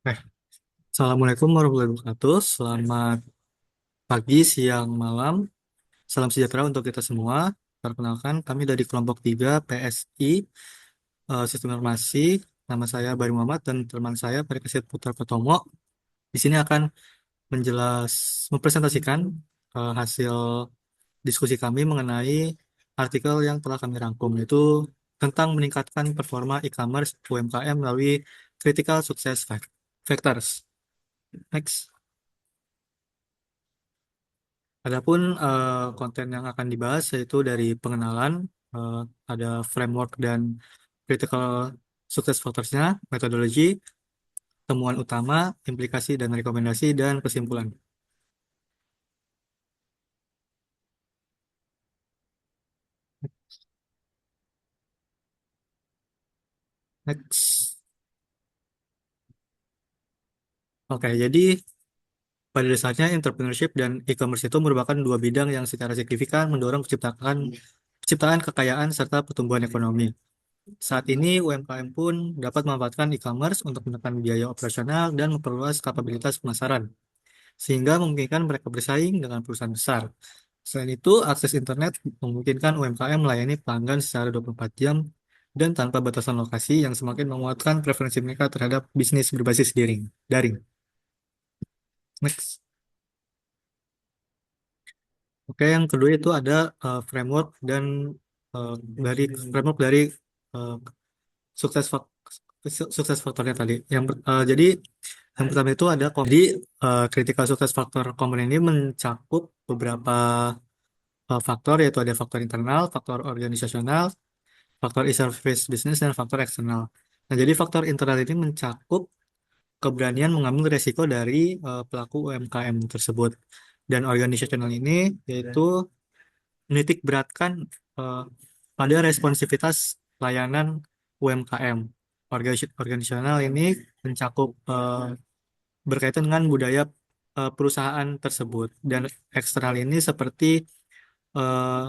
Eh, Assalamualaikum warahmatullahi wabarakatuh. Selamat pagi, siang, malam. Salam sejahtera untuk kita semua. Perkenalkan, kami dari kelompok 3 PSI, Sistem Informasi. Nama saya Bari Muhammad dan teman saya Parikesit Putra Kotomo. Di sini akan mempresentasikan hasil diskusi kami mengenai artikel yang telah kami rangkum, yaitu tentang meningkatkan performa e-commerce UMKM melalui Critical Success Factors. Next. Adapun konten yang akan dibahas yaitu dari pengenalan, eh, ada framework dan critical success factors-nya, metodologi, temuan utama, implikasi dan rekomendasi, dan kesimpulan. Next. Oke, jadi pada dasarnya entrepreneurship dan e-commerce itu merupakan dua bidang yang secara signifikan mendorong penciptaan kekayaan serta pertumbuhan ekonomi. Saat ini UMKM pun dapat memanfaatkan e-commerce untuk menekan biaya operasional dan memperluas kapabilitas pemasaran, sehingga memungkinkan mereka bersaing dengan perusahaan besar. Selain itu, akses internet memungkinkan UMKM melayani pelanggan secara 24 jam dan tanpa batasan lokasi, yang semakin menguatkan preferensi mereka terhadap bisnis berbasis daring. Next. Oke, yang kedua itu ada framework dan eh, dari framework dari eh, sukses fak- sukses faktornya tadi. Jadi yang pertama itu ada jadi critical success factor komponen ini mencakup beberapa faktor, yaitu ada faktor internal, faktor organisasional, faktor e-service business, dan faktor eksternal. Nah, jadi faktor internal ini mencakup keberanian mengambil resiko dari pelaku UMKM tersebut. Dan organisasional ini yaitu menitik beratkan eh, pada responsivitas layanan UMKM. Organisasional ini mencakup berkaitan dengan budaya perusahaan tersebut. Dan eksternal ini eh,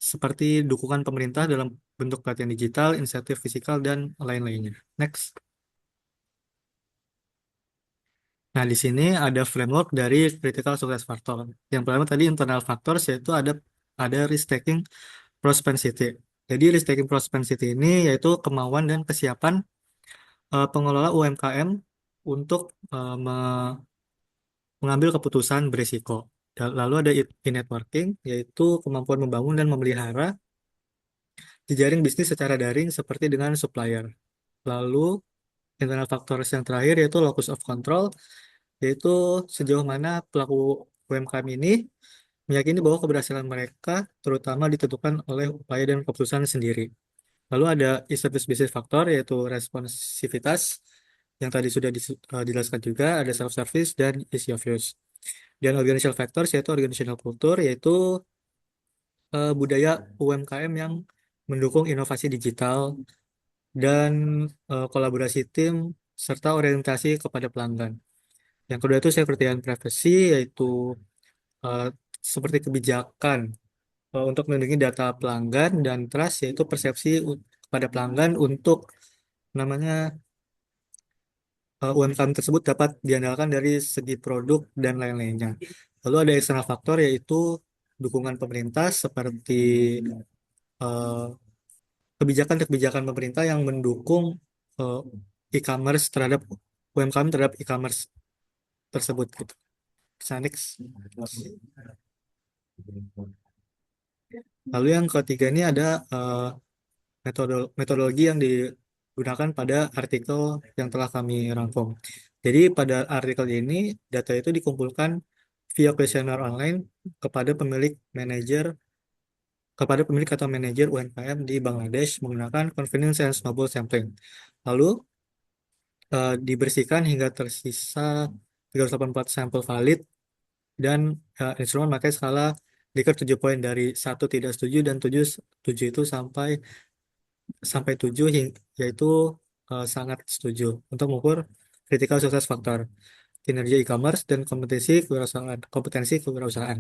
seperti dukungan pemerintah dalam bentuk pelatihan digital, insentif fisikal, dan lain-lainnya. Next. Nah, di sini ada framework dari critical success factor. Yang pertama tadi internal factors, yaitu ada risk taking propensity. Jadi risk taking propensity ini yaitu kemauan dan kesiapan pengelola UMKM untuk mengambil keputusan berisiko. Lalu ada e-networking, yaitu kemampuan membangun dan memelihara jejaring bisnis secara daring seperti dengan supplier. Lalu internal factors yang terakhir yaitu locus of control, yaitu sejauh mana pelaku UMKM ini meyakini bahwa keberhasilan mereka terutama ditentukan oleh upaya dan keputusan sendiri. Lalu ada e-service business factor, yaitu responsivitas yang tadi sudah dijelaskan juga, ada self-service dan easy of use. Dan organizational factors yaitu organizational culture, yaitu budaya UMKM yang mendukung inovasi digital dan kolaborasi tim serta orientasi kepada pelanggan. Yang kedua itu security and privacy, yaitu eh, seperti kebijakan untuk melindungi data pelanggan, dan trust yaitu persepsi kepada pelanggan untuk namanya UMKM tersebut dapat diandalkan dari segi produk dan lain-lainnya. Lalu ada external faktor, yaitu dukungan pemerintah seperti eh, kebijakan-kebijakan pemerintah yang mendukung eh, e-commerce terhadap UMKM terhadap e-commerce tersebut gitu. Next. Lalu yang ketiga ini ada metodologi yang digunakan pada artikel yang telah kami rangkum. Jadi pada artikel ini data itu dikumpulkan via kuesioner online kepada kepada pemilik atau manajer UMKM di Bangladesh menggunakan convenience and snowball sampling. Lalu dibersihkan hingga tersisa 384 sampel valid, dan instrumen memakai skala Likert 7 poin dari satu tidak setuju dan 7 setuju itu sampai sampai 7, yaitu sangat setuju untuk mengukur critical success factor, kinerja e-commerce, dan kompetensi kewirausahaan.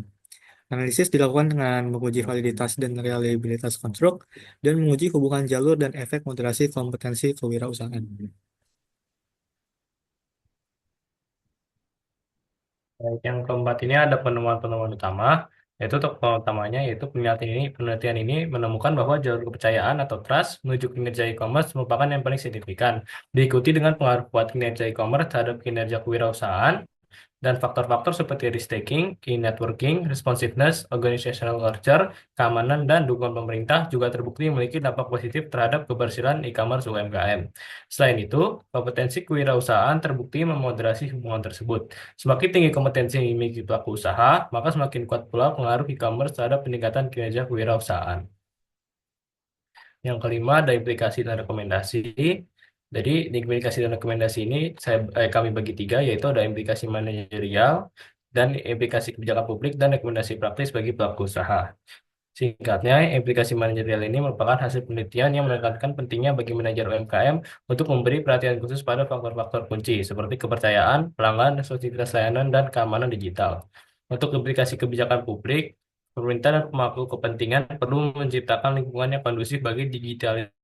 Analisis dilakukan dengan menguji validitas dan reliabilitas konstruk dan menguji hubungan jalur dan efek moderasi kompetensi kewirausahaan. Baik, yang keempat ini ada penemuan-penemuan utama, yaitu untuk penemuan utamanya yaitu penelitian ini menemukan bahwa jalur kepercayaan atau trust menuju kinerja e-commerce merupakan yang paling signifikan, diikuti dengan pengaruh kuat kinerja e-commerce terhadap kinerja kewirausahaan dan faktor-faktor seperti risk-taking, key networking, responsiveness, organizational culture, keamanan, dan dukungan pemerintah juga terbukti memiliki dampak positif terhadap keberhasilan e-commerce UMKM. Selain itu, kompetensi kewirausahaan terbukti memoderasi hubungan tersebut. Semakin tinggi kompetensi yang dimiliki pelaku usaha, maka semakin kuat pula pengaruh e-commerce terhadap peningkatan kinerja kewirausahaan. Yang kelima ada implikasi dan rekomendasi. Jadi di implikasi dan rekomendasi ini kami bagi tiga, yaitu ada implikasi manajerial dan implikasi kebijakan publik dan rekomendasi praktis bagi pelaku usaha. Singkatnya, implikasi manajerial ini merupakan hasil penelitian yang menekankan pentingnya bagi manajer UMKM untuk memberi perhatian khusus pada faktor-faktor kunci seperti kepercayaan, pelanggan, eksklusivitas layanan, dan keamanan digital. Untuk implikasi kebijakan publik, pemerintah dan pemangku kepentingan perlu menciptakan lingkungan yang kondusif bagi digitalisasi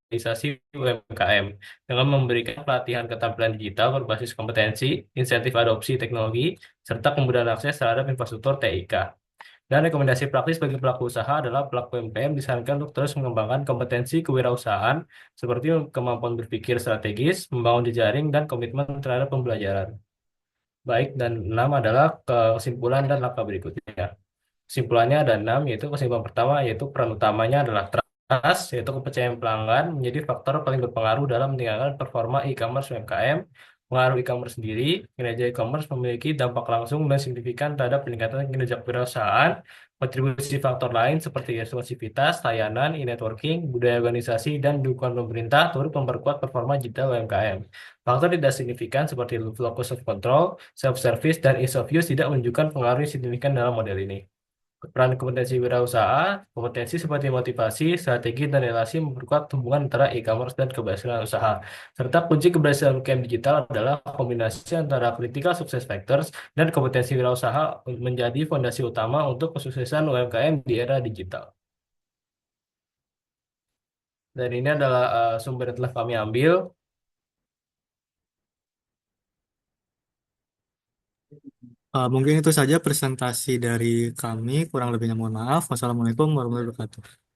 UMKM dengan memberikan pelatihan keterampilan digital berbasis kompetensi, insentif adopsi teknologi, serta kemudahan akses terhadap infrastruktur TIK. Dan rekomendasi praktis bagi pelaku usaha adalah pelaku UMKM disarankan untuk terus mengembangkan kompetensi kewirausahaan seperti kemampuan berpikir strategis, membangun jejaring, dan komitmen terhadap pembelajaran. Baik, dan enam adalah kesimpulan dan langkah berikutnya. Kesimpulannya ada enam, yaitu kesimpulan pertama, yaitu peran utamanya adalah trust, yaitu kepercayaan pelanggan menjadi faktor paling berpengaruh dalam meningkatkan performa e-commerce UMKM. Pengaruh e-commerce sendiri, kinerja e-commerce memiliki dampak langsung dan signifikan terhadap peningkatan kinerja perusahaan. Kontribusi faktor lain seperti responsivitas, layanan, e-networking, budaya organisasi, dan dukungan pemerintah turut memperkuat performa digital UMKM. Faktor tidak signifikan seperti locus of control, self-service, dan ease of use tidak menunjukkan pengaruh yang signifikan dalam model ini. Peran kompetensi wirausaha, kompetensi seperti motivasi, strategi, dan relasi memperkuat hubungan antara e-commerce dan keberhasilan usaha. Serta kunci keberhasilan UMKM digital adalah kombinasi antara critical success factors dan kompetensi wirausaha menjadi fondasi utama untuk kesuksesan UMKM di era digital. Dan ini adalah sumber yang telah kami ambil. Mungkin itu saja presentasi dari kami. Kurang lebihnya mohon maaf. Wassalamualaikum warahmatullahi wabarakatuh.